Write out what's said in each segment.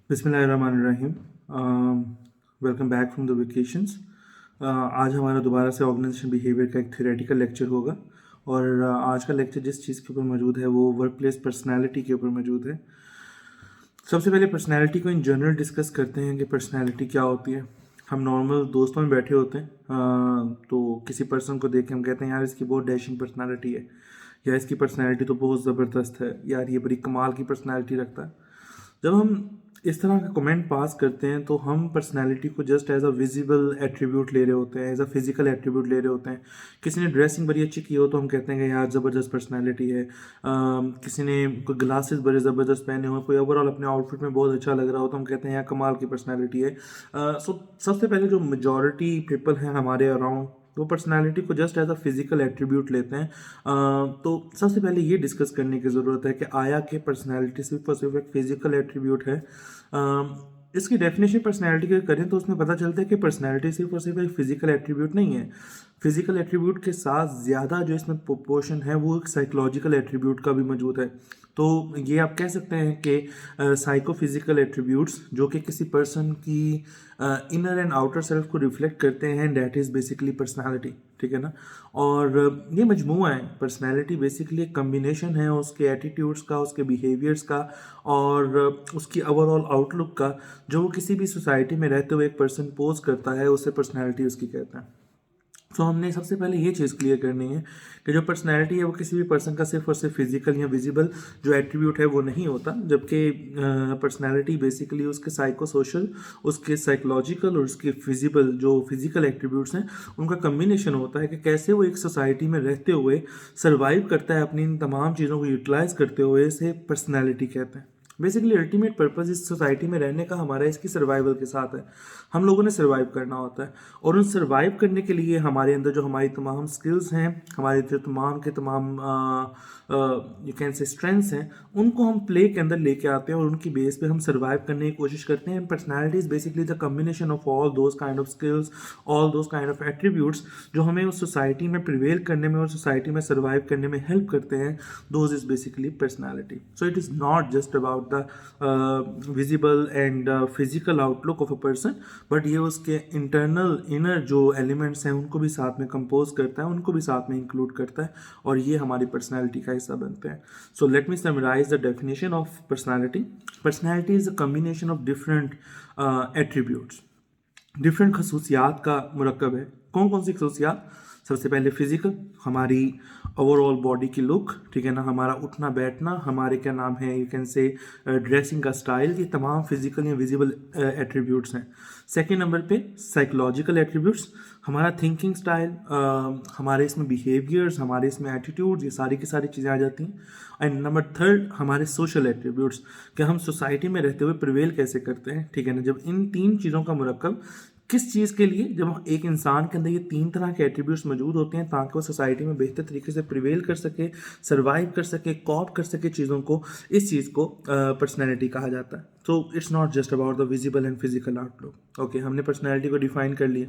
बिस्मिल्लाहिर्रहमानिर्रहीम। Welcome back from the vacations. आज हमारा दोबारा से ऑर्गेनाइजेशन बिहेवियर का एक थ्योरेटिकल लेक्चर होगा और आज का लेक्चर जिस चीज़ के ऊपर मौजूद है वो वर्क प्लेस पर्सनैलिटी के ऊपर मौजूद है। सबसे पहले पर्सनैलिटी को इन जनरल डिस्कस करते हैं कि पर्सनैलिटी क्या होती है। हम नॉर्मल दोस्तों में बैठे होते हैं तो किसी पर्सन को देख के हम कहते हैं यार इसकी बहुत डैशिंग पर्सनैलिटी है, या इसकी पर्सनैलिटी तो बहुत ज़बरदस्त है, यार ये बड़ी कमाल की पर्सनैलिटी रखता है। जब हम इस तरह का कमेंट पास करते हैं तो हम पर्सनैलिटी को just as a visible attribute ले रहे होते हैं, एज अ फिजिकल एट्रीब्यूट ले रहे होते हैं। किसी ने ड्रेसिंग बड़ी अच्छी की हो तो हम कहते हैं कि यार ज़बरदस्त पर्सनैलिटी है। किसी ने कोई ग्लासेस बड़े ज़बरदस्त पहने हो, कोई ओवरऑल अपने आउटफिट में बहुत अच्छा लग रहा हो तो हम कहते हैं यार कमाल की पर्सनैलिटी है। सो सबसे पहले जो मेजॉरिटी पीपल हैं हमारे अराउंड वो पर्सनालिटी को just as a physical attribute लेते हैं। तो सबसे पहले ये डिस्कस करने की ज़रूरत है कि आया कि पर्सनालिटी सिर्फ और सिर्फ एक फिजिकल एट्रीब्यूट है। इसकी डेफिनेशन पर्सनालिटी की करें तो उसमें पता चलता है कि पर्सनालिटी सिर्फ और सिर्फ एक फिजिकल एट्रीब्यूट नहीं है। फिजिकल एट्रीब्यूट के साथ ज़्यादा जो इसमें प्रोपोर्शन है वो एक साइकोलॉजिकल एट्रीब्यूट का भी मौजूद है। तो ये आप कह सकते हैं कि साइकोफिजिकल एट्रीब्यूट्स जो कि किसी पर्सन की इनर एंड आउटर सेल्फ को रिफ्लेक्ट करते हैं, डेट इज़ बेसिकली पर्सनालिटी। ठीक है ना। और ये मजमूआ है। पर्सनालिटी बेसिकली एक कम्बिनेशन है उसके एटीट्यूड्स का, उसके बिहेवियर्स का और उसकी ओवरऑल आउटलुक का, जो वो किसी भी सोसाइटी में रहते हुए एक पर्सन पोज करता है, उसे पर्सनालिटी उसकी कहते हैं। तो हमने सबसे पहले ये चीज़ क्लियर करनी है कि जो पर्सनैलिटी है वो किसी भी पर्सन का सिर्फ और सिर्फ फिजिकल या विजिबल जो एट्रीब्यूट है वो नहीं होता, जबकि पर्सनैलिटी बेसिकली उसके साइको सोशल, उसके साइकोलॉजिकल और उसके फिजिबल जो फिजिकल एट्रीब्यूट्स हैं उनका कम्बिनेशन होता है कि कैसे वो एक सोसाइटी में रहते हुए सर्वाइव करता है अपनी इन तमाम चीज़ों को यूटिलाइज करते हुए, इसे पर्सनैलिटी कहते हैं। बेसिकली अल्टीमेट पर्पस इस सोसाइटी में रहने का हमारा इसकी सर्वाइवल के साथ है। हम लोगों ने सर्वाइव करना होता है और उन सर्वाइव करने के लिए हमारे अंदर जो हमारी तमाम स्किल्स हैं, हमारे जो तमाम के तमाम यू कैन से स्ट्रेंथ्स हैं, उनको हम प्ले के अंदर लेके आते हैं और उनकी बेस पे हम सर्वाइव करने की कोशिश करते हैं। Personality is basically the combination of all those kind of skills, all those kind of attributes जो हमें उस सोसाइटी में प्रिवेल करने में और सोसाइटी में सर्वाइव करने में हेल्प करते हैं। Those is basically personality. So it is not just about the visible and physical outlook of a person, but ये उसके इंटरनल इनर जो एलिमेंट्स हैं उनको भी साथ में कंपोज करता है, उनको भी साथ में इंक्लूड करता है और ये हमारी पर्सनैलिटी का हिस्सा बनते हैं। So let me summarise the definition of personality. Personality is a combination of different attributes, different खसूसियात का मुरक्कब है। कौन कौन सी खसूसियात? सबसे पहले फिजिकल, हमारी ओवरऑल बॉडी की लुक, ठीक है ना, हमारा उठना बैठना, हमारे क्या नाम है यू कैन से ड्रेसिंग का स्टाइल, ये तमाम फिजिकल या विजिबल एट्रीब्यूट्स हैं। सेकेंड नंबर पे साइकोलॉजिकल एट्रीब्यूट्स, हमारा थिंकिंग स्टाइल, हमारे इसमें बिहेवियर्स, हमारे इसमें एटीट्यूड्स, ये सारी की सारी चीज़ें आ जाती हैं। एंड नंबर थर्ड हमारे सोशल एट्रीब्यूट्स, कि हम सोसाइटी में रहते हुए प्रिवेल कैसे करते हैं। ठीक है ना। जब इन तीन चीज़ों का मुरक्कब किस चीज़ के लिए, जब एक इंसान के अंदर ये तीन तरह के एट्रीब्यूट्स मौजूद होते हैं ताकि वो सोसाइटी में बेहतर तरीके से प्रिवेल कर सके, सर्वाइव कर सके, कॉप कर सके चीज़ों को, इस चीज़ को पर्सनैलिटी कहा जाता है। So it's not just about the visible and physical outlook. Okay, हमने पर्सनैलिटी को डिफाइन कर लिया।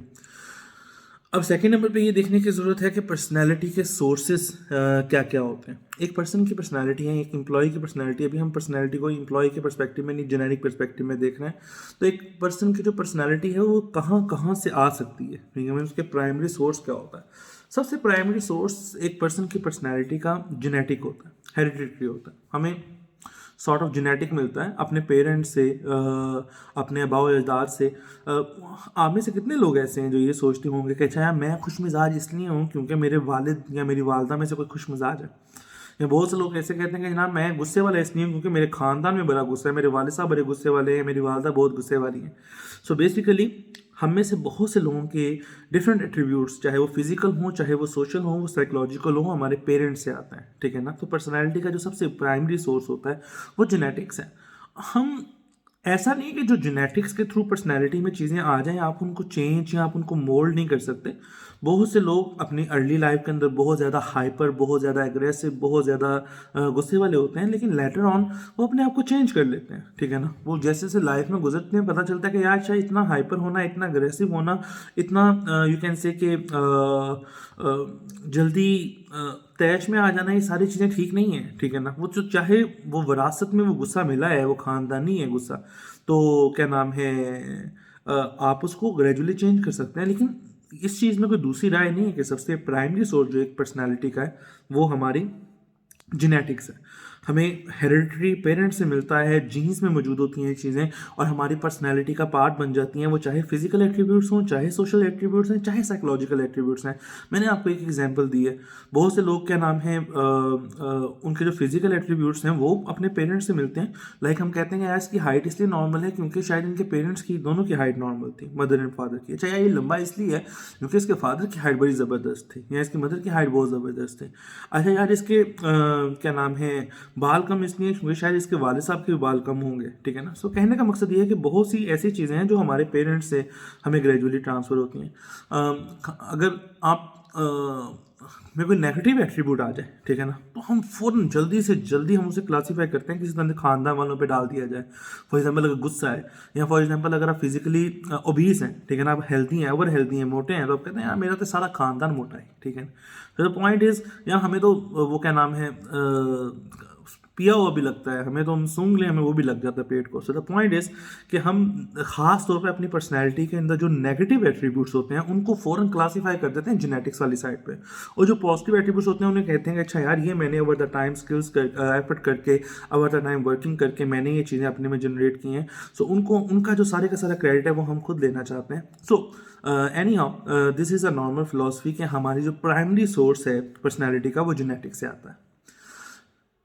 अब सेकेंड नंबर पे ये देखने की ज़रूरत है कि पर्सनैलिटी के सोर्सेस क्या क्या होते हैं। एक पर्सन की पर्सनैलिटी है, एक एम्प्लॉय की पर्सनैलिटी। अभी हम पर्सनैलिटी को एम्प्लॉय के पर्सपेक्टिव में नहीं, जेनेरिक पर्सपेक्टिव में देख रहे हैं। तो एक पर्सन की जो पर्सनैलिटी है वो कहाँ कहाँ से आ सकती है, ठीक है, उसके प्राइमरी सोर्स क्या होता है। सबसे प्राइमरी सोर्स एक पर्सन की पर्सनैलिटी का जेनेटिक होता है, हेरिडिटरी होता है। हमें सॉर्ट ऑफ जेनेटिक मिलता है अपने पेरेंट्स से, अपने आबाओ अजदाद से। आप में से कितने लोग ऐसे हैं जो ये सोचते होंगे कि अच्छा यार मैं खुश मिजाज इसलिए हूँ क्योंकि मेरे वालिद या मेरी वालदा में से कोई खुश मिजाज है। या बहुत से लोग ऐसे कहते हैं कि जनाब मैं गुस्से वाला इसलिए हूँ क्योंकि मेरे खानदान में बड़ा गुस्सा है, मेरे वालिद साहब बड़े गुस्से वाले हैं, मेरी वालदा बहुत गुस्से वाली हैं। सो बेसिकली हम में से बहुत से लोगों के डिफरेंट एट्रीब्यूट्स, चाहे वो फिजिकल हो, चाहे वो सोशल हो, वो साइकोलॉजिकल हो, हमारे पेरेंट्स से आता है। ठीक है ना। तो पर्सनैलिटी का जो सबसे प्राइमरी सोर्स होता है वो जेनेटिक्स है। हम ऐसा नहीं कि जो जेनेटिक्स के थ्रू पर्सनैलिटी में चीज़ें आ जाएं आप उनको चेंज या आप उनको मोल्ड नहीं कर सकते। बहुत से लोग अपनी अर्ली लाइफ के अंदर बहुत ज़्यादा हाइपर, बहुत ज़्यादा एग्रेसिव, बहुत ज़्यादा गुस्से वाले होते हैं, लेकिन लेटर ऑन वो अपने आप को चेंज कर लेते हैं। ठीक है ना। वो जैसे जैसे लाइफ में गुजरते हैं पता चलता है कि यार शायद इतना हाइपर होना, इतना अग्रेसिव होना, इतना यू कैन से कि जल्दी तैश में आ जाना, ये सारी चीज़ें ठीक नहीं है, ठीक है ना। वो जो चाहे वो विरासत में वो गुस्सा मिला है, वो ख़ानदानी है गुस्सा, तो क्या नाम है, आप उसको ग्रेजुअली चेंज कर सकते हैं। लेकिन इस चीज़ में कोई दूसरी राय नहीं है कि सबसे प्राइमरी सोर्स जो एक पर्सनैलिटी का है वो हमारी जेनेटिक्स है। हमें हेरिडिटरी पेरेंट्स से मिलता है, जीन्स में मौजूद होती हैं ये चीज़ें और हमारी पर्सनैलिटी का पार्ट बन जाती हैं। वो चाहे फिजिकल एट्रीब्यूट्स हों, चाहे सोशल एट्रीब्यूट्स हैं, चाहे साइकोलॉजिकल एट्रीब्यूट्स हैं। मैंने आपको एक एग्जांपल दी है। बहुत से लोग क्या नाम है, उनके जो फिजिकल एट्रीब्यूट्स हैं वो अपने पेरेंट्स से मिलते हैं। लाइक हम कहते हैं यार इसकी हाइट इसलिए नॉर्मल है क्योंकि शायद इनके पेरेंट्स की दोनों की हाइट नॉर्मल थी, मदर एंड फादर की। अच्छा यार ये लंबा इसलिए है क्योंकि इसके फादर की हाइट बड़ी ज़बरदस्त थी या इसकी मदर की हाइट बहुत ज़बरदस्त थी। अच्छा यार इसके क्या नाम है, बाल कम इसलिए क्योंकि शायद इसके वालिद साहब के भी बाल कम होंगे, ठीक है ना। सो कहने का मकसद ये है कि बहुत सी ऐसी चीज़ें हैं जो हमारे पेरेंट्स से हमें ग्रेजुअली ट्रांसफ़र होती हैं। अगर आप में कोई नेगेटिव एट्रीब्यूट आ जाए, ठीक है ना, तो हम फ़ौरन जल्दी से जल्दी हम उसे क्लासीफाई करते हैं, किसी तरह से खानदान वालों पे डाल दिया जाए। फॉर एग्जांपल अगर गुस्सा है, या फॉर एग्जांपल अगर आप फिजिकली ओबीस हैं, ठीक है ना, आप हेल्थी हैं, ओवर हेल्थी हैं, मोटे हैं, तो आप कहते हैं यार मेरा तो सारा खानदान मोटा है, ठीक है। तो द पॉइंट इज़ यार हमें तो वो क्या नाम है, पिया हुआ भी लगता है, हमें तो हम सूंघ लें हमें वो भी लग जाता है पेट को। सो द पॉइंट इज़ कि हम ख़ास तौर पे अपनी पर्सनैलिटी के अंदर जो नेगेटिव एट्रीब्यूट्स होते हैं उनको फ़ौरन क्लासीफाई कर देते हैं जेनेटिक्स वाली साइड पे, और जो पॉजिटिव एट्रीब्यूट्स होते हैं उन्हें कहते हैं कि अच्छा यार ये मैंने over the time skills effort करके, ओवर द टाइम वर्किंग करके मैंने ये चीज़ें अपने में जनरेट की हैं। सो उनको उनका जो सारे का सारा क्रेडिट है वो हम खुद लेना चाहते हैं। So any how this is a normal philosophy कि हमारी जो प्राइमरी सोर्स है पर्सनैलिटी का वो जेनेटिक्स से आता है।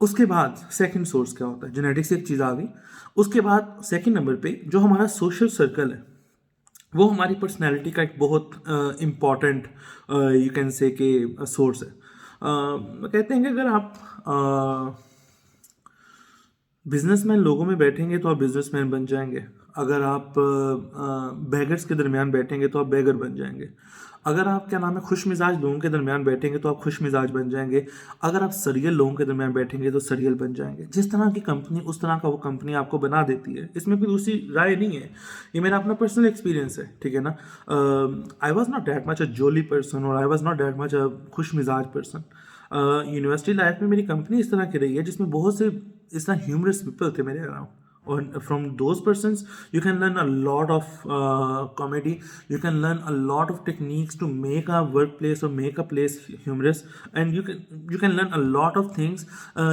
उसके बाद सेकंड सोर्स क्या होता है, जेनेटिक्स एक चीज़ आ गई। उसके बाद सेकंड नंबर पे जो हमारा सोशल सर्कल है वो हमारी पर्सनैलिटी का एक बहुत इम्पॉर्टेंट यू कैन से के सोर्स है। कहते हैं कि अगर आप बिजनेसमैन लोगों में बैठेंगे तो आप बिजनेसमैन बन जाएंगे। अगर आप बेगर्स के दरमियान बैठेंगे तो आप बेगर बन जाएंगे। अगर आप क्या नाम है खुश मिजाज लोगों के दरमियान बैठेंगे तो आप खुश मिजाज बन जाएंगे। अगर आप सरियल लोगों के दरमियान बैठेंगे तो सरियल बन जाएंगे। जिस तरह की कंपनी उस तरह का वो कंपनी आपको बना देती है, इसमें कोई दूसरी राय नहीं है। ये मेरा अपना पर्सनल एक्सपीरियंस है, ठीक है ना। I was not that much a jolly person और I was not that much a खुश मिजाज पर्सन। यूनिवर्सिटी लाइफ में मेरी कंपनी इस तरह की रही है जिसमें बहुत से इस तरह ह्यूमरस पीपल थे मेरे अराउंड, और from those persons you can learn a lot of comedy, you can learn a lot of techniques to make a workplace or make a place humorous, and you can learn a lot of things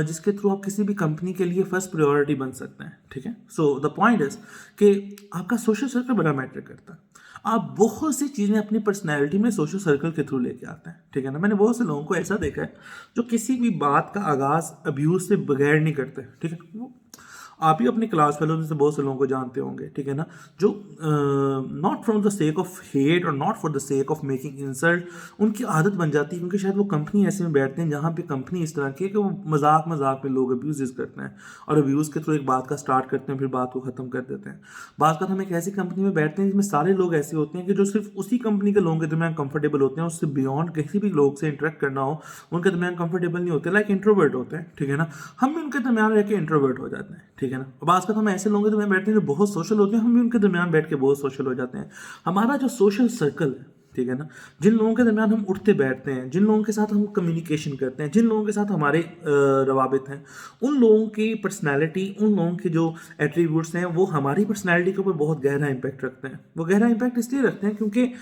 जिसके through आप किसी भी company के लिए first priority बन सकते हैं, ठीक है। सो द पॉइंट इज कि आपका सोशल सर्कल बड़ा मैटर करता है। आप बहुत सी चीज़ें अपनी पर्सनैलिटी में सोशल सर्कल के थ्रू लेके आते हैं, ठीक है ना। मैंने बहुत से लोगों को ऐसा देखा है जो किसी भी बात का आगाज़ अब्यूज़ से बगैर नहीं करते, ठीक है। वो आप ही अपनी क्लास फेलो में से बहुत से लोगों को जानते होंगे, ठीक है ना, जो not from the sake of hate और not for the sake of making insult, उनकी आदत बन जाती है क्योंकि शायद वो कंपनी ऐसे में बैठते हैं जहाँ पे कंपनी इस तरह की है कि वो मजाक मजाक में लोग अब्यूज़ करते हैं और अब्यूज़ के थ्रू एक बात का स्टार्ट करते हैं फिर बात को ख़त्म कर देते हैं। बात का हम एक ऐसी कंपनी में बैठते हैं जिसमें सारे लोग ऐसे होते हैं कि जो सिर्फ उसी कंपनी के लोगों के दरमियान कंफर्टेबल होते हैं, उससे बियॉन्ड किसी भी लोग से इंटरेक्ट करना हो उनके दरमियान कंफर्टेबल नहीं होते, लाइक इंट्रोवर्ट होते हैं, ठीक है ना। हम भी उनके दरमियान रह के इंट्रोवर्ट हो जाते हैं, ठीक है ना। बात का हम ऐसे लोगों के दरमियान बैठते हैं जो बहुत सोशल होते हैं, हम भी उनके दरमियान बैठ के बहुत सोशल हो जाते हैं। हमारा जो सोशल सर्कल है, ठीक है ना, जिन लोगों के दरमियान हम उठते बैठते हैं, जिन लोगों के साथ हम कम्युनिकेशन करते हैं, जिन लोगों के साथ हमारे रवाबित हैं, उन लोगों की पर्सनैलिटी, उन लोगों के जो एट्रीब्यूट्स हैं वो हमारी पर्सनैलिटी के ऊपर बहुत गहरा इंपैक्ट रखते हैं। वो गहरा इंपैक्ट इसलिए रखते हैं क्योंकि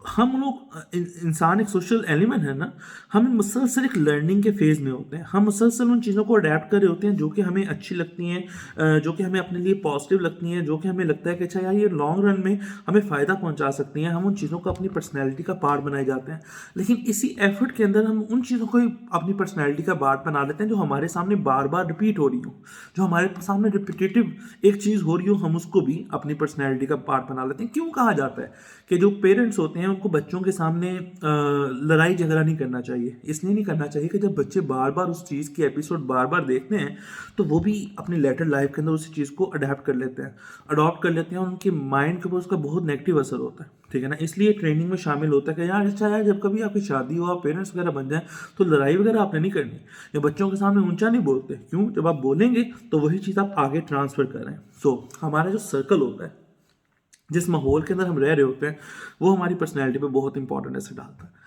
हम लोग इंसान एक सोशल एलिमेंट है ना। हम मुसलसल एक लर्निंग के फेज़ में होते हैं, हम मुसलसल उन चीज़ों को अडेप्ट कर रहे होते हैं जो कि हमें अच्छी लगती हैं, जो कि हमें अपने लिए पॉजिटिव लगती हैं, जो कि हमें लगता है कि अच्छा यार ये लॉन्ग रन में हमें फ़ायदा पहुंचा सकती हैं। हम उन चीज़ों को अपनी पर्सनैलिटी का पार्ट बनाए जाते हैं, लेकिन इसी एफर्ट के अंदर हम उन चीज़ों को ही अपनी पर्सनैलिटी का पार्ट बना लेते हैं जो हमारे सामने बार बार रिपीट हो रही हो, जो हमारे सामने रिपीटेटिव एक चीज़ हो रही हो, हम उसको भी अपनी पर्सनैलिटी का पार्ट बना लेते हैं। क्यों कहा जाता है कि जो पेरेंट्स होते हैं उनको बच्चों के सामने लड़ाई झगड़ा नहीं करना चाहिए? इसलिए नहीं करना चाहिए कि जब बच्चे बार बार उस चीज़ की एपिसोड बार बार देखते हैं तो वो भी अपनी लेटर लाइफ के अंदर उस चीज़ को अडेप्ट कर लेते हैं, अडॉप्ट कर लेते हैं, और उनके माइंड के ऊपर उसका बहुत नेगेटिव असर होता है, ठीक है ना। इसलिए ट्रेनिंग में शामिल होता है कि यार अच्छा यार जब कभी आपकी शादी हो, आप पेरेंट्स वगैरह बन जाए तो लड़ाई वगैरह आपने नहीं करनी, या बच्चों के सामने ऊंचा नहीं बोलते। क्यों? जब आप बोलेंगे तो वही चीज़ आप आगे ट्रांसफ़र कर रहे हैं। सो हमारा जो सर्कल होता है, जिस माहौल के अंदर हम रह रहे होते हैं, वो हमारी पर्सनैलिटी पे बहुत इंपॉर्टेंट असर डालता है।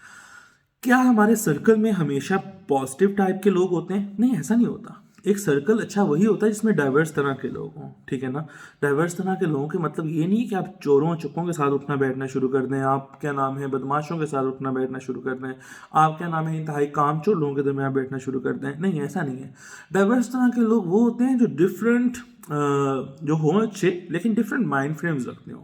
क्या हमारे सर्कल में हमेशा पॉजिटिव टाइप के लोग होते हैं? नहीं, ऐसा नहीं होता। एक सर्कल अच्छा वही होता है जिसमें डाइवर्स तरह के लोग हों, ठीक है ना। डाइवर्स तरह के लोगों के मतलब ये नहीं कि आप चोरों चुक्कों के साथ उठना बैठना शुरू कर दें, आप क्या नाम है बदमाशों के साथ उठना बैठना शुरू कर दें, आप क्या नाम है इंतहाई कामचोर लोगों के दरमियान बैठना शुरू कर दें। नहीं, ऐसा नहीं है। डाइवर्स तरह के लोग वो होते हैं जो डिफरेंट जो हों अच्छे, लेकिन डिफरेंट माइंड फ्रेम्स रखते हों।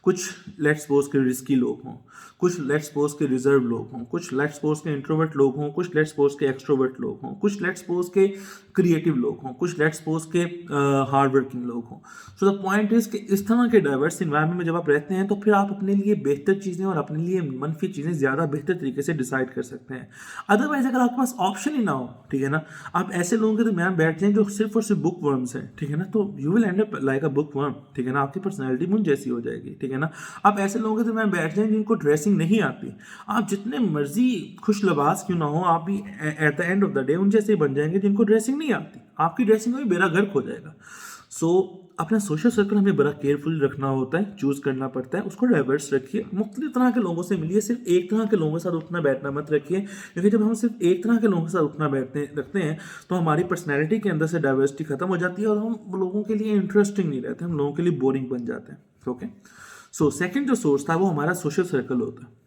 कुछ लेट्स सपोज के रिस्की लोग हों, कुछ लेट्स सपोज के रिजर्व लोग हों, कुछ लेट्स सपोज के इंट्रोवर्ट लोग हों, कुछ लेट्स सपोज के एक्सट्रोवर्ट लोग हों, कुछ लेट्स सपोज के क्रिएटिव लोग हों, कुछ लेट्स सपोज के हार्ड वर्किंग लोग हों। सो द पॉइंट इज कि इस तरह के डाइवर्स इन्वायरमेंट में जब आप रहते हैं तो फिर आप अपने लिए बेहतर चीज़ें और अपने लिए मनफी चीज़ें ज़्यादा बेहतर तरीके से डिसाइड कर सकते हैं। अदरवाइज अगर आपके पास ऑप्शन ही ना हो, ठीक है ना, आप ऐसे लोगों के दरमियान बैठ जाएं जो सिर्फ और सिर्फ बुक वर्म्स हैं, ठीक है ना, तो you will and up like a book worm, ठीक है ना, आपकी पर्सनैलिटी मुझ जैसी हो जाएगी, ठीक है ना। आप ऐसे लोगों के दरमियान बैठ जाएं जिनको ड्रेसिंग नहीं आती, आप जितने मर्जी खुश लिबास क्यों ना हो, आप भी at the end of the day उन जैसे ही बन जाएंगे जिनको ड्रेसिंग नहीं आती। आपकी ड्रेसिंग में बेड़ा गर्क हो जाएगा। सो अपना सोशल सर्कल हमें बड़ा केयरफुल रखना होता है, चूज करना पड़ता है, उसको डाइवर्स रखिए, मुख्तलिफ तरह के लोगों से मिलिए, सिर्फ एक तरह के लोगों के साथ उठना बैठना मत रखिए, क्योंकि जब हम सिर्फ एक तरह के लोगों के साथ उठना बैठते रखते हैं तो हमारी पर्सनैलिटी के अंदर से डाइवर्सिटी खत्म हो जाती है और हम लोगों के लिए इंटरेस्टिंग नहीं रहते, हम लोगों के लिए बोरिंग बन जाते हैं। ओके, सो सेकेंड जो सोर्स था वो हमारा सोशल सर्कल होता है।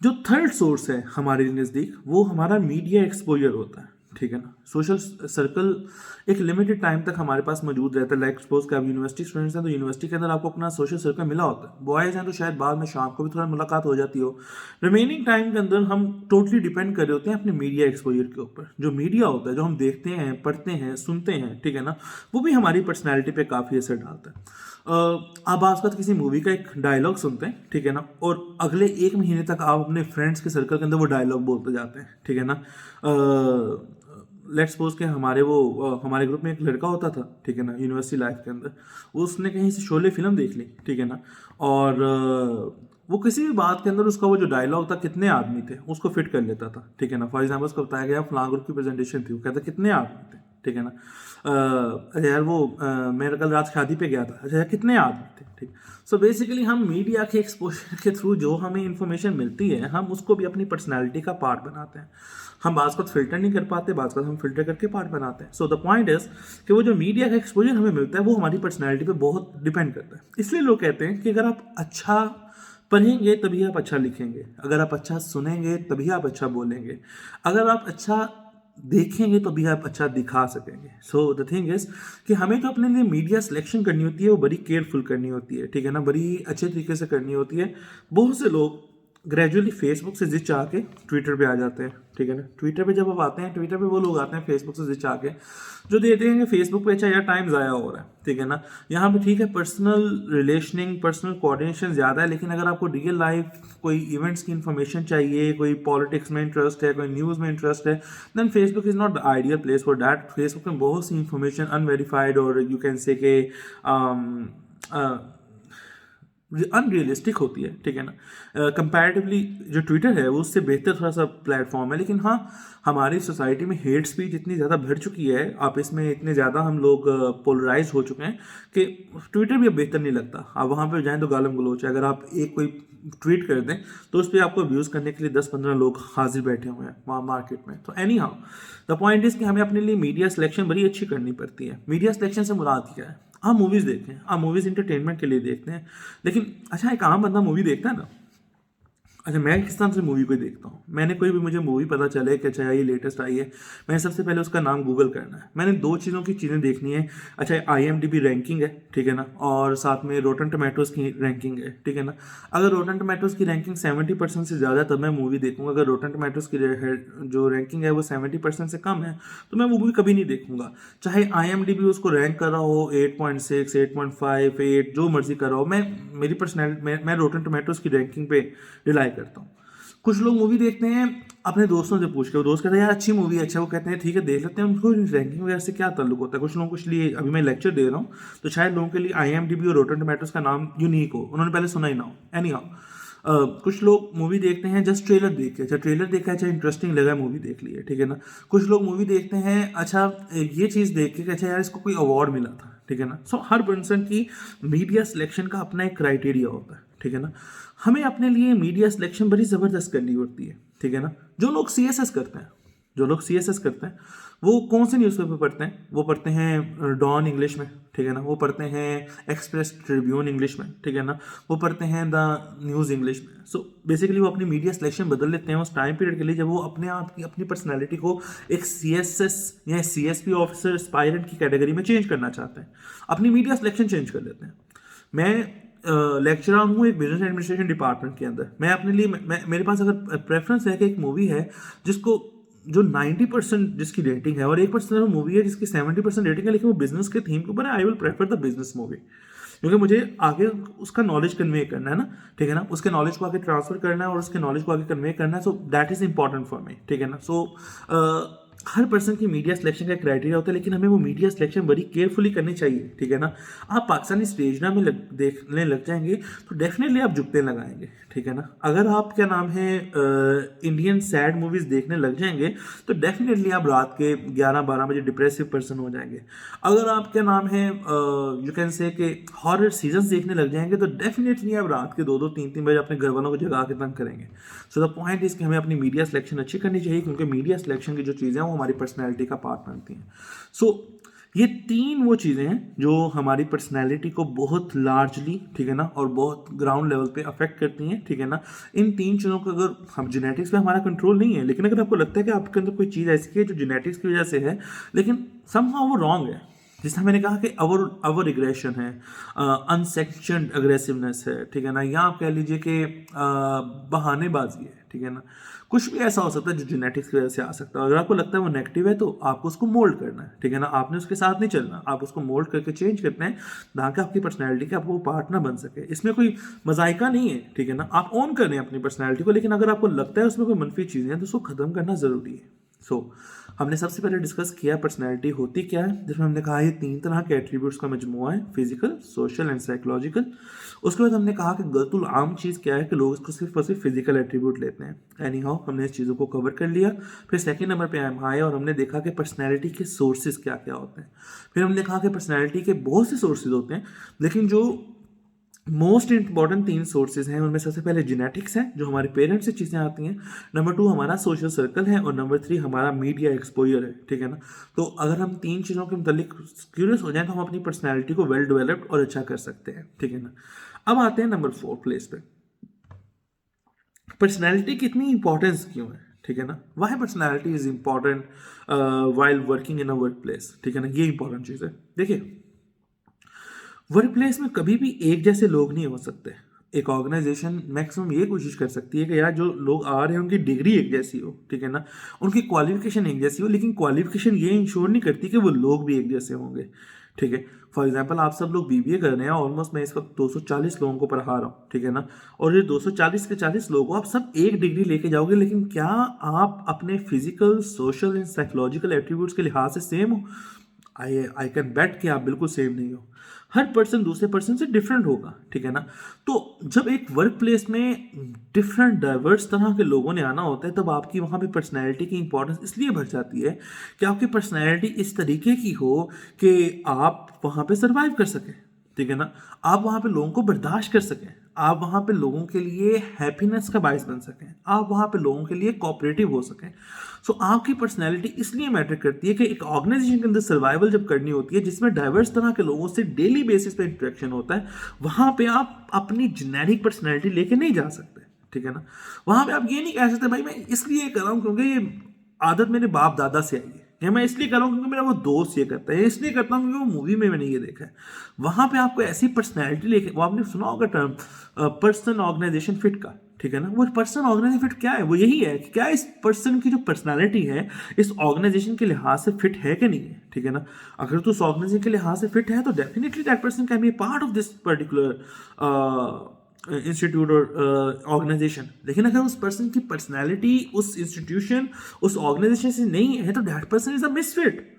जो थर्ड सोर्स है हमारे नज़दीक वो हमारा मीडिया एक्सपोजर होता है, ठीक है ना। सोशल सर्कल एक लिमिटेड टाइम तक हमारे पास मौजूद रहता है। लाइक सपोज कि आप यूनिवर्सिटी स्टूडेंट्स हैं तो यूनिवर्सिटी के अंदर आपको अपना सोशल सर्कल मिला होता है। बॉयज़ हैं तो शायद बाद में शाम को भी थोड़ा मुलाकात हो जाती हो। रिमेनिंग टाइम के अंदर हम टोटली डिपेंड कर रहे होते हैं अपने मीडिया एक्सपोजर के ऊपर। जो मीडिया होता है, जो हम देखते हैं, पढ़ते हैं, सुनते हैं, ठीक है ना, वो भी हमारी पर्सनैलिटी पे काफ़ी असर डालता है। आप आजकल किसी मूवी का एक डायलॉग सुनते हैं, ठीक है ना, और अगले एक महीने तक आप अपने फ्रेंड्स के सर्कल के अंदर वो डायलॉग बोलते जाते हैं, ठीक है ना। लेट्स सपोज के हमारे ग्रुप में एक लड़का होता था, ठीक है ना, यूनिवर्सिटी लाइफ के अंदर, उसने कहीं से शोले फिल्म देख ली, ठीक है ना, और वो किसी भी बात के अंदर उसका वो जो डायलॉग था कितने आदमी थे उसको फिट कर लेता था, ठीक है ना। फॉर एग्जाम्पल उसको बताया गया फलां ग्रुप की प्रेजेंटेशन थी, वो कहता कितने आदमी थे, ठीक है ना। अरे यार वो मैं कल रात शादी पे गया था, अच्छा यार कितने आदमी थे, ठीक। सो बेसिकली हम मीडिया के एक्सपोजर के थ्रू जो हमें इंफॉर्मेशन मिलती है हम उसको भी अपनी पर्सनैलिटी का पार्ट बनाते हैं। हम बाज़ वक्त फिल्टर नहीं कर पाते, बाज़ वक्त हम फिल्टर करके पार्ट बनाते हैं। सो द पॉइंट इज कि वो जो मीडिया का एक्सपोजर हमें मिलता है वो हमारी पर्सनैलिटी पे बहुत डिपेंड करता है। इसलिए लोग कहते हैं कि अगर आप अच्छा पढ़ेंगे तभी आप अच्छा लिखेंगे, अगर आप अच्छा सुनेंगे तभी आप अच्छा बोलेंगे, अगर आप अच्छा देखेंगे तो भी आप अच्छा दिखा सकेंगे। सो द थिंग इज कि हमें तो अपने लिए मीडिया सिलेक्शन करनी होती है, वो बड़ी केयरफुल करनी होती है, ठीक है ना, बड़ी अच्छे तरीके से करनी होती है। बहुत से लोग ग्रेजुअली फेसबुक से जिच आके ट्विटर पे आ जाते हैं, ठीक है ना। ट्विटर पे जब आप आते हैं, ट्विटर पे वो लोग आते हैं फेसबुक से जिच आके जो देते हैं कि फेसबुक पे अच्छा यार टाइम ज़ाया हो रहा है, ठीक है ना। यहाँ पे ठीक है पर्सनल रिलेशनिंग, पर्सनल कोऑर्डिनेशन ज़्यादा है, लेकिन अगर आपको रियल लाइफ कोई इवेंट्स की इन्फॉर्मेशन चाहिए, कोई पॉलिटिक्स में इंटरेस्ट है, कोई न्यूज़ में इंटरेस्ट है, then Facebook is not the ideal place for that. Facebook में बहुत सी इंफॉर्मेशन अनवेरीफाइड और यू कैन से के अनरियलिस्टिक होती है, ठीक है ना। कंपैरेटिवली जो ट्विटर है वो उससे बेहतर थोड़ा सा प्लेटफॉर्म है, लेकिन हाँ हमारी सोसाइटी में हेट स्पीच इतनी ज़्यादा बढ़ चुकी है, आप इसमें इतने ज़्यादा हम लोग पोलराइज हो चुके हैं कि ट्विटर भी अब बेहतर नहीं लगता। आप वहाँ पे जाएं तो गालम गलोच है, अगर आप एक कोई ट्वीट कर दें तो उस पर आपको अब्यूज़ करने के लिए 10-15 लोग हाजिर बैठे हुए हैं वहाँ मार्केट में। तो any how the point is कि हमें अपने लिए मीडिया सिलेक्शन बड़ी अच्छी करनी पड़ती है। मीडिया सिलेक्शन से मुराद क्या है? आप मूवीज़ देखते हैं, आप मूवीज़ इंटरटेनमेंट के लिए देखते हैं, लेकिन अच्छा एक आम बंदा मूवी देखता है ना। अच्छा मैं किस तरह से मूवी को देखता हूँ, मैंने कोई भी मुझे मूवी पता चले कि अच्छा ये लेटेस्ट आई है, मैंने सबसे पहले उसका नाम गूगल करना है। मैंने दो चीज़ों की चीज़ें देखनी है, अच्छा IMDb रैंकिंग है, ठीक है ना, और साथ में रोटन टोमेटोज़ की रैंकिंग है, ठीक है ना। अगर रोटन टोमेटोज़ की रैंकिंग 70% से ज़्यादा तब मैं मूवी देखूँगा, अगर रोटन टोमेटोज़ की जो रैंकिंग है वो 70% से कम है तो मैं मूवी कभी नहीं देखूँगा। चाहे IMDb उसको रैंक कर रहा हो 8.6, 8.5, 8 जो मर्जी कर रहा हो, मैं मेरी पर्सनैलिटी मैं रोटन टोमेटोज़ की रैंकिंग पे रिलाई करता हूँ। कुछ लोग मूवी देखते हैं अपने दोस्तों से पूछ के, वो दोस्त कहते हैं यार अच्छी मूवी है, अच्छा, वो कहते हैं ठीक है देख लेते हैं, उनको रैंकिंग वगैरह से क्या ताल्लुक होता है। कुछ लोगों के लिए अभी मैं लेक्चर दे रहा हूँ तो शायद लोगों के लिए IMDb और रोटन टोमेटोज़ का नाम यूनिक हो, उन्होंने पहले सुना ही ना हो। एनी हाउ कुछ लोग मूवी देखते हैं जस्ट ट्रेलर देख के, अच्छा ट्रेलर देखा अच्छा इंटरेस्टिंग लगा मूवी देख ली है, ठीक है ना। कुछ लोग मूवी देखते हैं अच्छा ये चीज़ देख के अच्छा यार इसको कोई अवार्ड मिला था, ठीक है ना। सो हर पर्सन की मीडिया सिलेक्शन का अपना एक क्राइटेरिया होता है, ठीक है ना। हमें अपने लिए मीडिया सिलेक्शन बड़ी ज़बरदस्त करनी होती है, ठीक है ना। जो लोग CSS करते हैं, जो लोग CSS करते हैं वो कौन से न्यूज़पेपर पढ़ते हैं? वो पढ़ते हैं डॉन इंग्लिश में, ठीक है ना। वो पढ़ते हैं एक्सप्रेस ट्रिब्यून इंग्लिश में, ठीक है ना। वो पढ़ते हैं द न्यूज़ इंग्लिश में। सो बेसिकली वो अपनी मीडिया सिलेक्शन बदल लेते हैं उस टाइम पीरियड के लिए जब वो अपने आप की अपनी पर्सनैलिटी को एक CSS या CSP ऑफिसर एस्पायरेंट की कैटेगरी में चेंज करना चाहते हैं, अपनी मीडिया सिलेक्शन चेंज कर लेते हैं। मैं लेक्चरर हूँ एक बिजनेस एडमिनिस्ट्रेशन डिपार्टमेंट के अंदर। मैं अपने लिए मेरे पास अगर प्रेफरेंस है कि एक मूवी है जिसको जो 90% जिसकी रेटिंग है और 1% मूवी है जिसकी 70% रेटिंग है लेकिन वो बिजनेस के थीम के ऊपर है, I will prefer the business movie, क्योंकि मुझे आगे उसका नॉलेज कन्वे करना है ना, ठीक है ना। उसके नॉलेज को आगे ट्रांसफर करना है और उसके नॉलेज को आगे कन्वे करना है। So that is important for me, ठीक है ना। सो हर पर्सन की मीडिया सिलेक्शन का क्राइटेरिया होता है, लेकिन हमें वो मीडिया सिलेक्शन बड़ी केयरफुली करनी चाहिए, ठीक है ना। आप पाकिस्तानी स्टेज ना में देखने लग जाएंगे तो डेफिनेटली आप जुगते लगाएंगे, ठीक है ना। अगर आप क्या नाम है इंडियन सैड मूवीज देखने लग जाएंगे तो डेफिनेटली आप रात के 11-12 बजे डिप्रेसिव पर्सन हो जाएंगे। अगर आप क्या नाम है यू कैन से कि हॉरर सीजन्स देखने लग जाएंगे तो डेफिनेटली आप रात के 2-3 बजे अपने घर वालों को जगा के तंग करेंगे। सो द पॉइंट इज कि हमें अपनी मीडिया सिलेक्शन अच्छी करनी चाहिए, क्योंकि मीडिया सिलेक्शन की जो चीज़ें हैं वो हमारी पर्सनैलिटी का पार्ट बनती हैं। सो ये 3 वो चीज़ें हैं जो हमारी पर्सनैलिटी को बहुत लार्जली, ठीक है ना, और बहुत ग्राउंड लेवल पे अफेक्ट करती हैं, ठीक है ना। इन 3 चीज़ों को अगर हम जेनेटिक्स पे हमारा कंट्रोल नहीं है, लेकिन अगर आपको लगता है कि आपके अंदर कोई चीज़ ऐसी है जो जेनेटिक्स की वजह से है लेकिन समहाउ वो रॉन्ग है, जिससे मैंने कहा कि अवर एग्रेशन है, अनसेक्शनड अग्रेसिवनेस है, ठीक है ना, या आप कह लीजिए कि बहानेबाजी है, ठीक है ना। कुछ भी ऐसा हो सकता है जो जेनेटिक्स की वजह से आ सकता है। अगर आपको लगता है वो नेगेटिव है तो आपको उसको मोल्ड करना है, ठीक है ना। आपने उसके साथ नहीं चलना, आप उसको मोल्ड करके चेंज करते हैं ताकि आपकी पर्सनैलिटी का आपको पार्ट ना बन सके। इसमें कोई मजाइका नहीं है, ठीक है ना। आप ऑन करें अपनी पर्सनैलिटी को, लेकिन अगर आपको लगता है उसमें कोई मनफी चीज़ें हैं तो उसको ख़त्म करना ज़रूरी है। सो हमने सबसे पहले डिस्कस किया पर्सनैलिटी होती क्या है, जिसमें हमने कहा ये 3 तरह के एट्रीब्यूट्स का मजमुआ है, फिजिकल, सोशल एंड साइकोलॉजिकल। उसके बाद हमने कहा कि गलतुल आम चीज़ क्या है कि लोग इसको सिर्फ और सिर्फ फिजिकल एट्रीब्यूट लेते हैं। एनी हाउ हमने इस चीज़ों को कवर कर लिया। फिर सेकंड नंबर पे हम आए और हमने देखा कि पर्सनैलिटी के सोर्सेज क्या क्या होते हैं। फिर हमने कहा कि पर्सनैलिटी के बहुत से सोर्सेज होते हैं, लेकिन जो मोस्ट इंपॉर्टेंट 3 सोर्सेज हैं उनमें सबसे पहले जेनेटिक्स है, जो हमारे पेरेंट्स से चीज़ें आती हैं। नंबर 2 हमारा सोशल सर्कल है और नंबर 3 हमारा मीडिया एक्सपोजर है, ठीक है ना। तो अगर हम 3 चीज़ों के मतलब क्यूरियस हो जाए तो हम अपनी पर्सनैलिटी को वेल डेवलप्ड और अच्छा कर सकते हैं, ठीक है ना। अब आते हैं नंबर 4 प्लेस पे, पर्सनैलिटी की इतनी इंपॉर्टेंस क्यों है, ठीक है ना। Why personality is important while working in a workplace, ठीक है ना। ये इंपॉर्टेंट चीज़ है। देखिए वर्क प्लेस में कभी भी एक जैसे लोग नहीं हो सकते। एक ऑर्गेनाइजेशन मैक्सिमम ये कोशिश कर सकती है कि यार जो लोग आ रहे हैं उनकी डिग्री एक जैसी हो, ठीक है ना, उनकी क्वालिफिकेशन एक जैसी हो, लेकिन क्वालिफिकेशन ये इंश्योर नहीं करती कि वो लोग भी एक जैसे होंगे, ठीक है। फॉर एग्जाम्पल आप सब लोग BBA कर रहे हैं, ऑलमोस्ट मैं इस वक्त 240 लोगों को पढ़ा रहा हूँ, ठीक है ना। और ये 240 के 40 लोगों आप सब एक डिग्री लेके जाओगे, लेकिन क्या आप अपने physical, social and psychological attributes के लिहाज से सेम हो? आई कैन बेट कि आप बिल्कुल सेम नहीं हो। हर पर्सन दूसरे पर्सन से डिफरेंट होगा, ठीक है ना। तो जब एक वर्क प्लेस में डिफरेंट डाइवर्स तरह के लोगों ने आना होता है तब आपकी वहाँ पे पर्सनैलिटी की इंपॉर्टेंस इसलिए बढ़ जाती है कि आपकी पर्सनैलिटी इस तरीके की हो कि आप वहाँ पे सर्वाइव कर सकें, ठीक है ना। आप वहाँ पे लोगों को बर्दाश्त कर सकें, आप वहाँ पे लोगों के लिए हैप्पीनेस का बायस बन सकें, आप वहाँ पे लोगों के लिए कोऑपरेटिव हो सकें। सो आपकी पर्सनैलिटी इसलिए मैटर करती है कि एक ऑर्गेनाइजेशन के अंदर सर्वाइवल जब करनी होती है जिसमें डाइवर्स तरह के लोगों से डेली बेसिस पे इंटरेक्शन होता है, वहाँ पे आप अपनी जेनेरिक पर्सनैलिटी लेके नहीं जा सकते, ठीक है ना। वहाँ पे आप ये नहीं कह सकते भाई मैं इसलिए कर रहा हूँ क्योंकि ये आदत मेरे बाप दादा से आई है, या मैं इसलिए कर रहा हूँ क्योंकि मेरा वो दोस्त ये करता है, इसलिए करता हूँ क्योंकि वो मूवी में मैंने ये देखा है। वहाँ पे आपको ऐसी पर्सनैलिटी लेके, वो आपने सुना होगा टर्म पर्सन ऑर्गेनाइजेशन फिट का, ठीक है ना। वो पर्सन ऑर्गेनाइजेशन फिट क्या है? वो यही है कि क्या इस पर्सन की जो पर्सनालिटी है इस ऑर्गेनाइजेशन के लिहाज से फिट है कि नहीं है, ठीक है ना। अगर तो उस ऑर्गेनाइजेशन के लिहाज से फिट है तो definitely that person can be part of this particular institute और ऑर्गेनाइजेशन। लेकिन अगर उस पर्सन की पर्सनैलिटी उस इंस्टीट्यूशन उस ऑर्गेनाइजेशन से नहीं है तो that person is a misfit.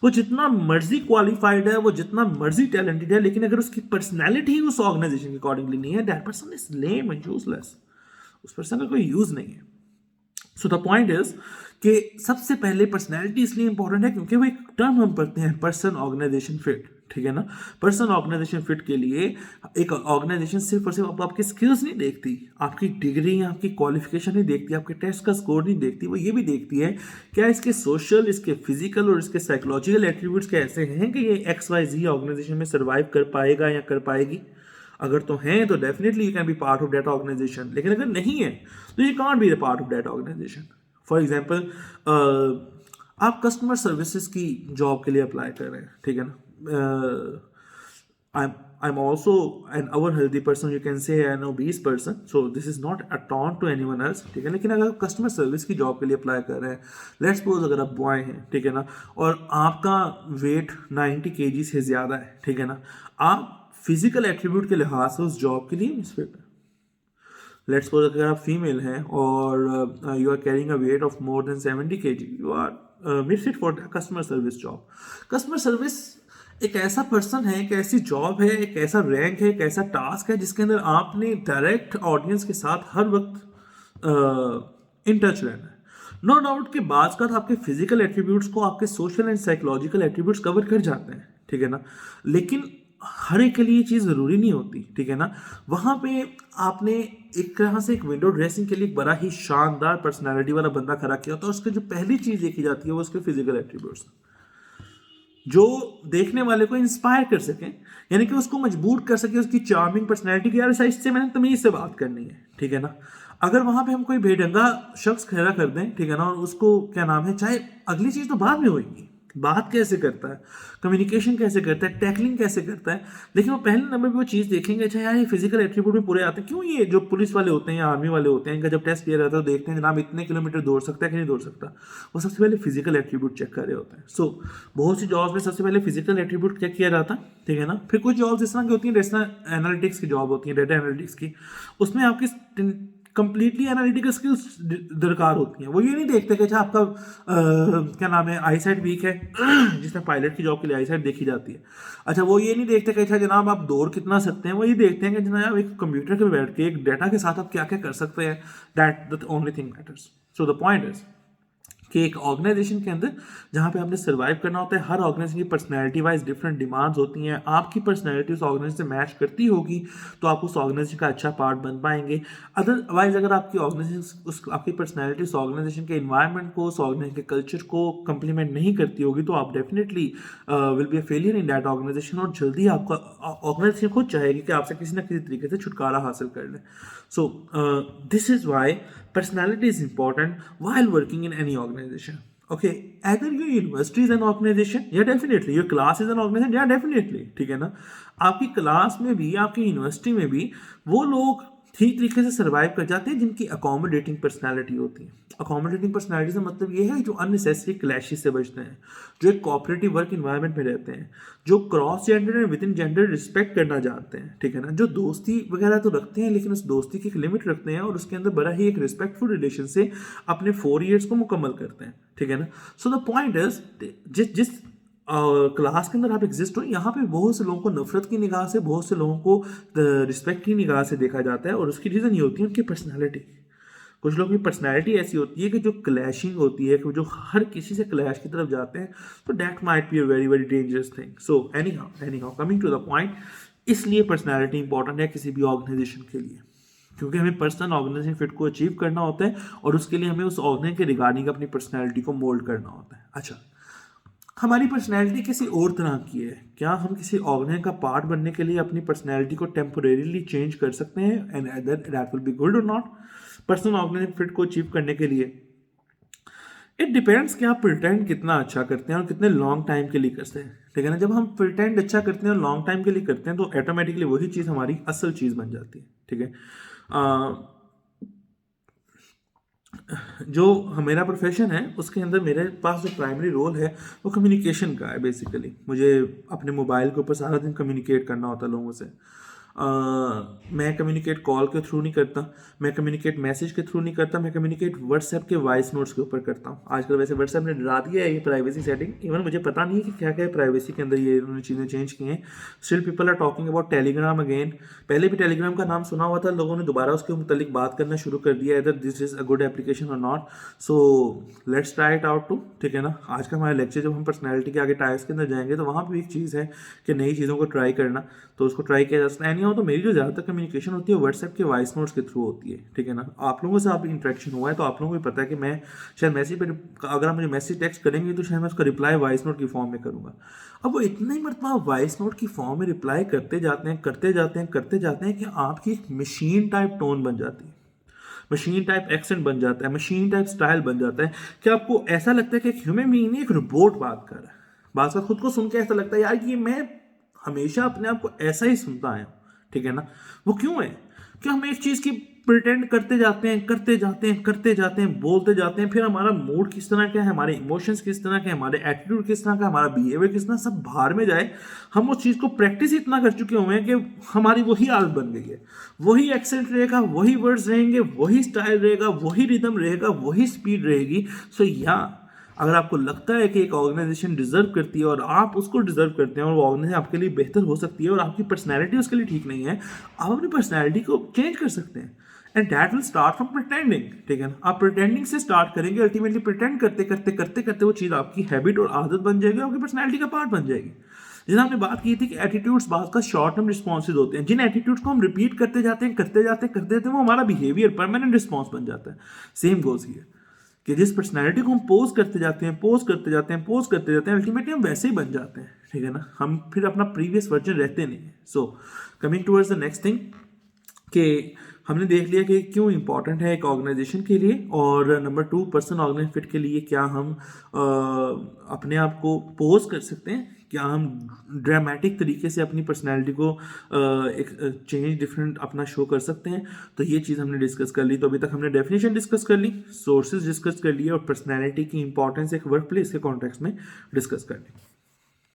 वो जितना मर्जी क्वालिफाइड है, वो जितना मर्जी टैलेंटेड है, लेकिन अगर उसकी पर्सनैलिटी उस ऑर्गेनाइजेशन के अकॉर्डिंगली नहीं है, that person is lame and useless. उस पर्सन का कोई यूज नहीं है। सो द पॉइंट इज कि सबसे पहले पर्सनैलिटी इसलिए इंपॉर्टेंट है क्योंकि वो एक टर्म हम पढ़ते हैं पर्सन ऑर्गेनाइजेशन फिट, ठीक है ना। पर्सनल ऑर्गेनाइजेशन फिट के लिए एक ऑर्गेनाइजेशन सिर्फ और सिर्फ आपकी स्किल्स नहीं देखती, आपकी डिग्री, आपकी क्वालिफिकेशन नहीं देखती, आपके टेस्ट का स्कोर नहीं देखती, वो ये भी देखती है क्या इसके सोशल, इसके फिजिकल और इसके साइकोलॉजिकल एट्रीब्यूट्स क्या ऐसे हैं कि ये XYZ ऑर्गेनाइजेशन में सर्वाइव कर पाएगा या कर पाएगी। अगर तो हैं तो definitely you can be part of that organisation, लेकिन अगर नहीं है तो you can't be the part of that organisation. For example, आप कस्टमर सर्विसेज की जॉब के लिए अप्लाई कर रहे हैं, ठीक है ना। I'm also an overhealthy person, you can say an obese person, so this is not a taunt to anyone else, ठीक है। लेकिन अगर आप कस्टमर सर्विस की जॉब के लिए अप्लाई कर रहे हैं, लेट्स सपोज अगर आप बॉय हैं, ठीक है ना, और आपका वेट 90 kg से ज़्यादा है, ठीक है ना, आप फिजिकल एट्रीब्यूट के लिहाज से उस जॉब के लिए मिसफिट है। लेट्स सपोज अगर आप फीमेल हैं और you are carrying a weight of more than 70 kg, you are misfit for customer service job. Customer service एक ऐसा पर्सन है, एक ऐसी जॉब है, एक ऐसा रैंक है, एक ऐसा टास्क है जिसके अंदर आपने डायरेक्ट ऑडियंस के साथ हर वक्त इन टच रहना है। नो डाउट के बाद का आपके फिजिकल एट्रीब्यूट्स को आपके social and psychological attributes cover कर जाते हैं, ठीक है ना, लेकिन हर एक के लिए चीज़ ज़रूरी नहीं होती, ठीक है ना। वहाँ पे आपने एक तरह से एक विंडो ड्रेसिंग के लिए एक बड़ा ही शानदार पर्सनैलिटी वाला बंदा खड़ा किया होता है। उसकी जो पहली चीज़ देखी जाती है वो उसके फिजिकल एट्रीब्यूट्स, जो देखने वाले को इंस्पायर कर सके, यानी कि उसको मजबूर कर सके उसकी चार्मिंग पर्सनैलिटी की, यार इससे मैंने तमीज से बात करनी है, ठीक है ना। अगर वहां पे हम कोई बेढंगा शख्स खड़ा कर दें, ठीक है ना, और उसको क्या नाम है, चाहे अगली चीज तो बाद में होगी, बात कैसे करता है, कम्युनिकेशन कैसे करता है, टैकलिंग कैसे करता है, लेकिन वो पहले नंबर पे वो चीज़ देखेंगे, अच्छा यार ये फिजिकल एट्रीब्यूट में पूरे आते हैं। क्यों ये जो पुलिस वाले होते हैं या आर्मी वाले होते हैं, इनका जब टेस्ट किया जाता है तो देखते हैं जनाब इतने किलोमीटर दौड़ सकता है कि नहीं दौड़ सकता, वो सबसे पहले फिजिकल एट्रीब्यूट चेक कर रहे होते हैं। सो बहुत सी जॉब्स में सबसे पहले फिजिकल एट्रीब्यूट चेक किया जाता है, ठीक है ना। फिर कुछ जॉब्स इस तरह की होती हैं, डेटा एनालिटिक्स की जॉब होती है, डेटा एनालिटिक्स की, उसमें आपकी कंप्लीटली एनालिटिकल स्किल्स दरकार होती हैं। वो ये नहीं देखते कि अच्छा आपका क्या नाम है आई साइड वीक है जिसमें पायलट की जॉब के लिए आई साइड देखी जाती है। अच्छा वो ये नहीं देखते कि अच्छा जनाब आप दौड़ कितना सकते हैं, वो ये देखते हैं कि जनाब एक कंप्यूटर पे बैठ के एक डाटा के साथ आप क्या क्या कर सकते हैं। That the only thing matters. So the point is कि एक ऑर्गेनाइजेशन के अंदर जहाँ पे आपने सर्वाइव करना होता है, हर ऑर्गेनाइजेशन की पर्सनैलिटी वाइज डिफरेंट डिमांड्स होती हैं। आपकी पर्सनैलिटी उस ऑर्गेनाइजेशन से मैच करती होगी तो आप उस ऑर्गेनाइजेशन का अच्छा पार्ट बन पाएंगे। अदरवाइज अगर आपकी ऑर्गेनाइजेशन आपकी पर्सनैलिटी उस ऑर्गेनाइजेशन के इन्वायरमेंट को, उस ऑर्गेनाइजेशन के कल्चर को कंप्लीमेंट नहीं करती होगी तो आप definitely will be a failure in that organisation, और जल्दी आपका ऑर्गेनाइजेशन खुद चाहेगी कि आपसे किसी ना किसी तरीके से छुटकारा हासिल कर लें। So this is why personality is important while working in any organization. Okay, either your university is an organization, yeah definitely, your class is an organization, yeah definitely, ठीक है ना। आपकी क्लास में भी, आपकी यूनिवर्सिटी में भी वो लोग ठीक तरीके से सर्वाइव कर जाते हैं जिनकी अकोमोडेटिंग पर्सनैलिटी होती है। अकोमोडेटिंग पर्सनैलिटी का मतलब ये है जो अननेसेसरी क्लैशेस से बचते हैं, जो एक कोऑपरेटिव वर्क इन्वायरमेंट में रहते हैं, जो cross gender and with in gender respect करना जानते हैं, ठीक है ना, जो दोस्ती वगैरह तो रखते हैं लेकिन उस दोस्ती की एक लिमिट रखते हैं और उसके अंदर बड़ा ही एक रिस्पेक्टफुल रिलेशन से अपने 4 years को मुकम्मल करते हैं, ठीक है ना। सो द पॉइंट इज जिस क्लास के अंदर आप एग्जिस्ट हो, यहाँ पे बहुत से लोगों को नफरत की निगाह से, बहुत से लोगों को रिस्पेक्ट की निगाह से देखा जाता है, और उसकी रीज़न ये होती है उनकी पर्सनैलिटी। कुछ लोगों की पर्सनैलिटी ऐसी होती है कि जो क्लैशिंग होती है, कि जो हर किसी से क्लैश की तरफ जाते हैं, तो that might be a very very dangerous thing. So anyhow coming to the point, इसलिए पर्सनैलिटी इंपॉर्टेंट है किसी भी ऑर्गेनाइजेशन के लिए, क्योंकि हमें पर्सनल ऑर्गेनाइजेशन फिट को अचीव करना होता है और उसके लिए हमें उस ऑर्गेनाइजेशन के रिगार्डिंग अपनी पर्सनैलिटी को मोल्ड करना होता है। अच्छा, हमारी पर्सनैलिटी किसी और तरह की है, क्या हम किसी ऑर्गेनाइजेशन का पार्ट बनने के लिए अपनी पर्सनैलिटी को टेम्पोरेरीली चेंज कर सकते हैं, and that will be good और नॉट। पर्सनल ऑर्गेनाइजेशन फिट को अचीव करने के लिए इट डिपेंड्स कि आप प्रिटेंड कितना अच्छा करते हैं और कितने लॉन्ग टाइम के लिए करते हैं, ठीक है ना। जब हम प्रिटेंड अच्छा करते हैं और लॉन्ग टाइम के लिए करते हैं तो ऑटोमेटिकली वही चीज़ हमारी असल चीज़ बन जाती है, ठीक है। जो मेरा प्रोफेशन है उसके अंदर मेरे पास जो प्राइमरी रोल है वो कम्युनिकेशन का है। बेसिकली मुझे अपने मोबाइल के ऊपर सारा दिन कम्युनिकेट करना होता है लोगों से। मैं कम्युनिकेट कॉल के थ्रू नहीं करता, मैं कम्युनिकेट मैसेज के थ्रू नहीं करता, मैं कम्युनिकेट व्हाट्सएप के वॉइस नोट्स के ऊपर करता हूँ। आजकल वैसे व्हाट्सएप ने डरा दिया है ये प्राइवेसी सेटिंग, इवन मुझे पता नहीं है कि क्या क्या प्राइवेसी के अंदर ये उन्होंने चीज़ें चेंज की हैं। Still people are talking about Telegram again. पहले भी टेलीग्राम का नाम सुना हुआ था, लोगों ने दोबारा उसके मुतालिक बात करना शुरू कर दिया, इधर this is a good application or not. So let's try it out too, ठीक है ना। आज का हमारा लेक्चर जब हम पर्सनैलिटी के आगे टाइप्स के अंदर जाएंगे तो वहाँ पर भी एक चीज़ है कि नई चीज़ों को ट्राई करना, तो उसको ट्राई किया जा सकता है। नहीं हो तो मेरी जो ज़्यादातर कम्युनिकेशन होती है व्हाट्सएप के वॉइस नोट्स के थ्रू होती है, ठीक है ना। आप लोगों से आप इंटरेक्शन हुआ है तो आप लोगों को भी पता है कि मैं शायद मैसेज पे, अगर आप मुझे मैसेज टेक्स्ट करेंगे तो शायद मैं उसका रिप्लाई वॉइस नोट की फॉर्म में करूँगा। अब वो इतना ही मरतबा वॉइस नोट की फॉर्म में रिप्लाई करते जाते हैं करते जाते हैं करते जाते हैं कि आपकी एक मशीन टाइप टोन बन जाती है, मशीन टाइप एक्सेंट बन जाता है, मशीन टाइप स्टाइल बन जाता है कि आपको ऐसा लगता है कि एक ह्यूमन बीइंग नहीं, एक रोबोट बात कर रहा है। बात का खुद को सुन के ऐसा लगता है यार कि मैं हमेशा अपने आप को ऐसा ही सुनता आया हूं, ठीक है ना। वो क्यों है कि हम एक चीज की प्रिटेंड करते जाते हैं करते जाते हैं करते जाते हैं बोलते जाते हैं, फिर हमारा मूड किस तरह का है, हमारे इमोशंस किस तरह के, हमारे एटीट्यूड किस तरह का, हमारा बिहेवियर किस तरह, सब बाहर में जाए। हम उस चीज को प्रैक्टिस इतना कर चुके हुए हैं कि हमारी वही आदत बन गई है, वही एक्सेंट रहेगा, वही वर्ड्स रहेंगे, वही स्टाइल रहेगा, वही रिदम रहेगा, वही स्पीड रहेगी। सो या अगर आपको लगता है कि एक ऑर्गेनाइजेशन डिजर्व करती है और आप उसको डिजर्व करते हैं और वो ऑर्गेनाइजेशन आपके लिए बेहतर हो सकती है और आपकी पर्सनैलिटी उसके लिए ठीक नहीं है, आप अपनी पर्सनैलिटी को चेंज कर सकते हैं। And that will start from pretending, ठीक है ना। आप प्रिटेंडिंग से स्टार्ट करेंगे, अल्टीमेटली प्रिटेंड करते करते करते करते वो चीज़ आपकी हैबिट और आदत बन जाएगी, आपकी पर्सनैलिटी का पार्ट बन जाएगी। जैसे हमने बात की थी कि एटीट्यूड्स बात का शॉर्ट टर्म रिस्पॉन्सेज होते हैं, जिन एटीट्यूड्स को हम रिपीट करते जाते हैं करते जाते हैं करते जाते हैं वो हमारा बिहेवियर परमानेंट रिस्पॉन्स बन जाता है। सेम गोज हियर कि जिस पर्सनैलिटी को हम पोज करते जाते हैं पोज करते जाते हैं पोज करते जाते हैं, अल्टीमेटली हम वैसे ही बन जाते हैं, ठीक है ना। हम फिर अपना प्रीवियस वर्जन रहते नहीं है। So coming towards the next thing कि हमने देख लिया कि क्यों इंपॉर्टेंट है एक ऑर्गेनाइजेशन के लिए, और नंबर 2 पर्सन ऑर्गेनाइज फिट के लिए क्या हम अपने आप को पोज कर सकते हैं, क्या हम ड्रामेटिक तरीके से अपनी पर्सनैलिटी को एक चेंज डिफरेंट अपना शो कर सकते हैं। तो ये चीज़ हमने डिस्कस कर ली। तो अभी तक हमने डेफिनेशन डिस्कस कर ली, सोर्सेज डिस्कस कर लिए और पर्सनैलिटी की इंपॉर्टेंस एक वर्क प्लेस के कॉन्टेक्स्ट में डिस्कस कर ली।